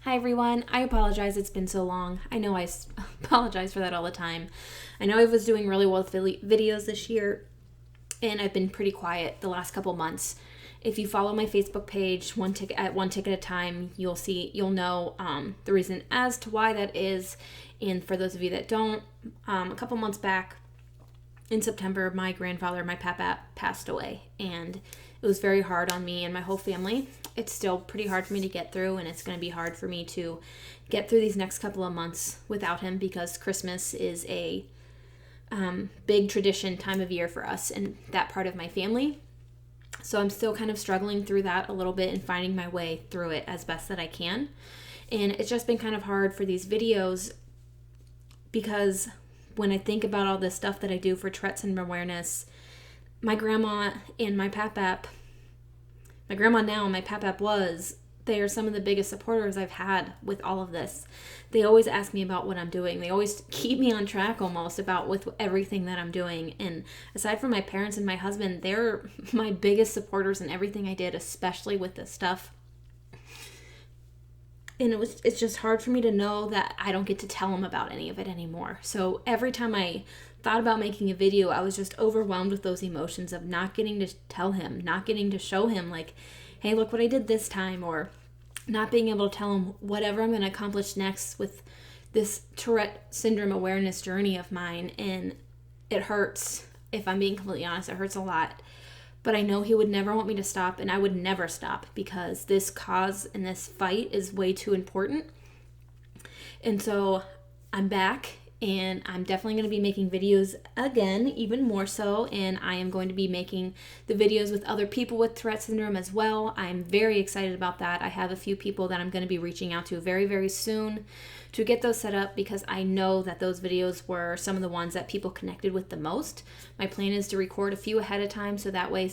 Hi everyone, I apologize it's been so long. I know apologize for that all the time. I know I was doing really well with videos this year, and I've been pretty quiet the last couple months. If you follow my Facebook page, one tick at a time, you'll know the reason as to why that is. And for those of you that don't, a couple months back in September, my grandfather, my papa, passed away, and it was very hard on me and my whole family. It's still pretty hard for me to get through, and it's going to be hard for me to get through these next couple of months without him, because Christmas is a big tradition time of year for us and that part of my family. So I'm still kind of struggling through that a little bit and finding my way through it as best that I can. And it's just been kind of hard for these videos, because when I think about all this stuff that I do for Tourette syndrome awareness, my grandma and my papap, my grandma now and my papap they are some of the biggest supporters I've had with all of this. They always ask me about what I'm doing. They always keep me on track almost about with everything that I'm doing. And aside from my parents and my husband, they're my biggest supporters in everything I did, especially with this stuff. And it's just hard for me to know that I don't get to tell them about any of it anymore. So every time I thought about making a video, I was just overwhelmed with those emotions of not getting to tell him, not getting to show him, like, hey, look what I did this time, or not being able to tell him whatever I'm going to accomplish next with this Tourette syndrome awareness journey of mine. And it hurts. If I'm being completely honest, it hurts a lot. But I know he would never want me to stop, and I would never stop, because this cause and this fight is way too important. And so I'm back, and I'm definitely going to be making videos again, even more so, and I am going to be making the videos with other people with Tourette syndrome as well. I'm very excited about that. I have a few people that I'm going to be reaching out to very, very soon to get those set up, because I know that those videos were some of the ones that people connected with the most. My plan is to record a few ahead of time, so that way,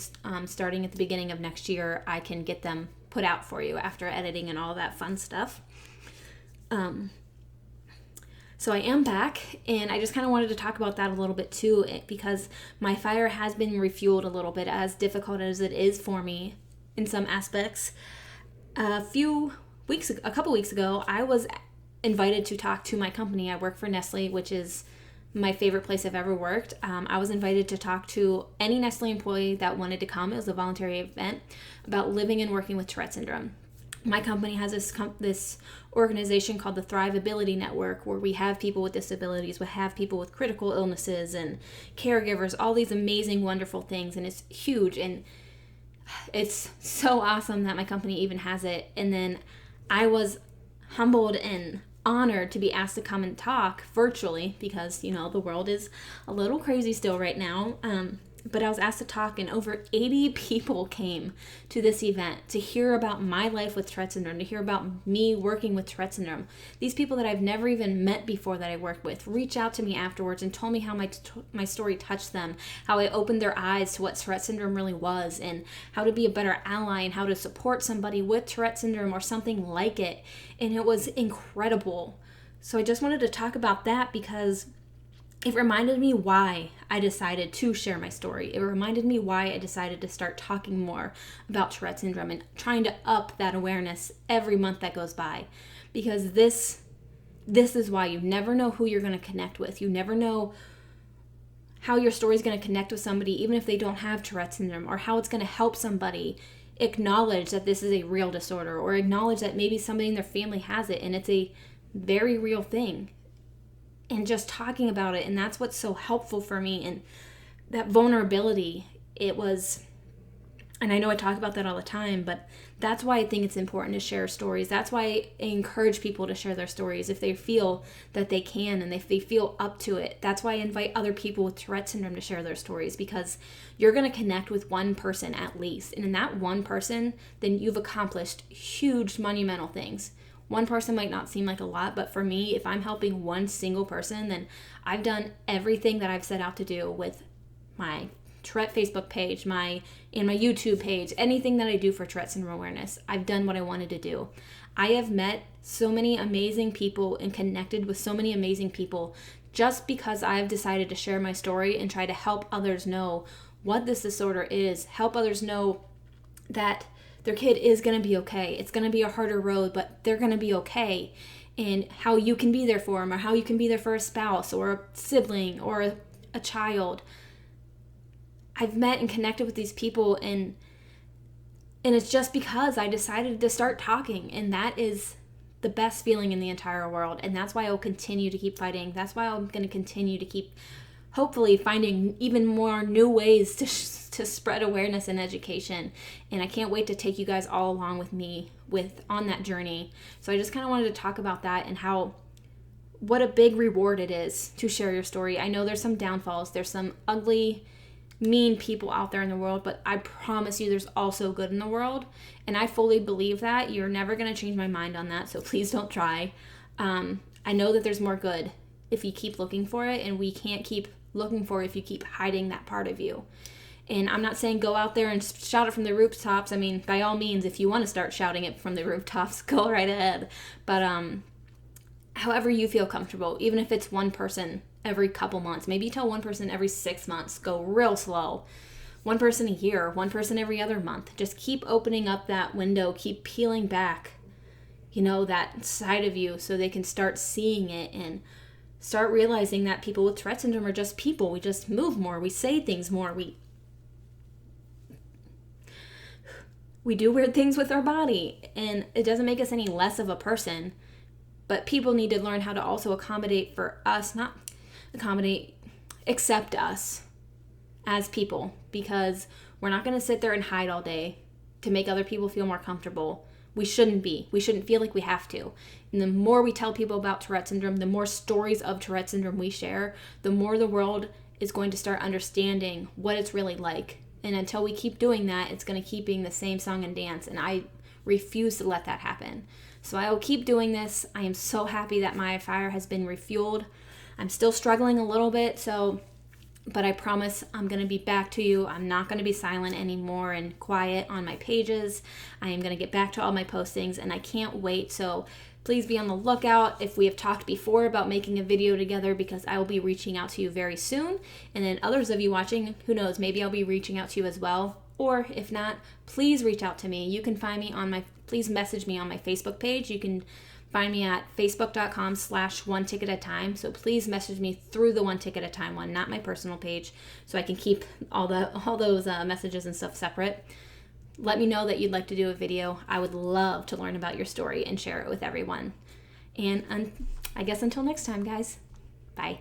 starting at the beginning of next year, I can get them put out for you after editing and all that fun stuff. So I am back, and I just kind of wanted to talk about that a little bit too, because my fire has been refueled a little bit, as difficult as it is for me in some aspects. A couple weeks ago, I was invited to talk to my company. I work for Nestle, which is my favorite place I've ever worked. I was invited to talk to any Nestle employee that wanted to come. It was a voluntary event about living and working with Tourette syndrome. My company has this organization called the Thriveability Network, where we have people with disabilities, we have people with critical illnesses and caregivers, all these amazing, wonderful things. And it's huge, and it's so awesome that my company even has it. And then I was humbled and honored to be asked to come and talk virtually, because, the world is a little crazy still right now. But I was asked to talk, and over 80 people came to this event to hear about my life with Tourette syndrome, to hear about me working with Tourette syndrome. These people that I've never even met before that I worked with reached out to me afterwards and told me how my story touched them, how I opened their eyes to what Tourette syndrome really was, and how to be a better ally, and how to support somebody with Tourette syndrome or something like it. And it was incredible. So I just wanted to talk about that, because it reminded me why I decided to share my story. It reminded me why I decided to start talking more about Tourette syndrome and trying to up that awareness every month that goes by. Because this is why. You never know who you're going to connect with. You never know how your story is going to connect with somebody, even if they don't have Tourette syndrome, or how it's going to help somebody acknowledge that this is a real disorder, or acknowledge that maybe somebody in their family has it and it's a very real thing. And just talking about it, and that's what's so helpful for me. And that vulnerability, it was, and I know I talk about that all the time, but that's why I think it's important to share stories. That's why I encourage people to share their stories if they feel that they can, and if they feel up to it. That's why I invite other people with Tourette syndrome to share their stories, because you're going to connect with one person at least. And in that one person, then you've accomplished huge, monumental things. One person might not seem like a lot, but for me, if I'm helping one single person, then I've done everything that I've set out to do with my Tourette Facebook page, my YouTube page, anything that I do for Tourette syndrome awareness. I've done what I wanted to do. I have met so many amazing people and connected with so many amazing people just because I've decided to share my story and try to help others know what this disorder is, help others know that their kid is going to be okay. It's going to be a harder road, but they're going to be okay. And how you can be there for them, or how you can be there for a spouse or a sibling or a child. I've met and connected with these people, and it's just because I decided to start talking, and that is the best feeling in the entire world. And that's why I'll continue to keep fighting. That's why I'm going to continue to keep, hopefully, finding even more new ways to spread awareness and education. And I can't wait to take you guys all along with me on that journey. So I just kind of wanted to talk about that and what a big reward it is to share your story. I know there's some downfalls. There's some ugly, mean people out there in the world, but I promise you there's also good in the world. And I fully believe that. You're never going to change my mind on that, so please don't try. I know that there's more good if you keep looking for it, and we can't keep looking for it if you keep hiding that part of you. And I'm not saying go out there and shout it from the rooftops. I mean, by all means, if you want to start shouting it from the rooftops, go right ahead. But however you feel comfortable, even if it's one person every couple months, maybe tell one person every 6 months, go real slow. One person a year, one person every other month. Just keep opening up that window, keep peeling back, that side of you so they can start seeing it and start realizing that people with Tourette syndrome are just people. We just move more. We say things more. We do weird things with our body, and it doesn't make us any less of a person. But people need to learn how to also accommodate for us, not accommodate, accept us as people, because we're not going to sit there and hide all day to make other people feel more comfortable. We shouldn't be. We shouldn't feel like we have to. And the more we tell people about Tourette syndrome, the more stories of Tourette syndrome we share, the more the world is going to start understanding what it's really like. And until we keep doing that, it's going to keep being the same song and dance. And I refuse to let that happen. So I will keep doing this. I am so happy that my fire has been refueled. I'm still struggling a little bit, but I promise I'm going to be back to you. I'm not going to be silent anymore and quiet on my pages. I am going to get back to all my postings, and I can't wait. So please be on the lookout if we have talked before about making a video together, because I will be reaching out to you very soon. And then others of you watching, who knows, maybe I'll be reaching out to you as well. Or if not, please reach out to me. You can find me please message me on my Facebook page. You can find me at facebook.com/one tick at a time. So please message me through the one tick at a time one, not my personal page, so I can keep all those messages and stuff separate. Let me know that you'd like to do a video. I would love to learn about your story and share it with everyone. And I guess until next time, guys. Bye.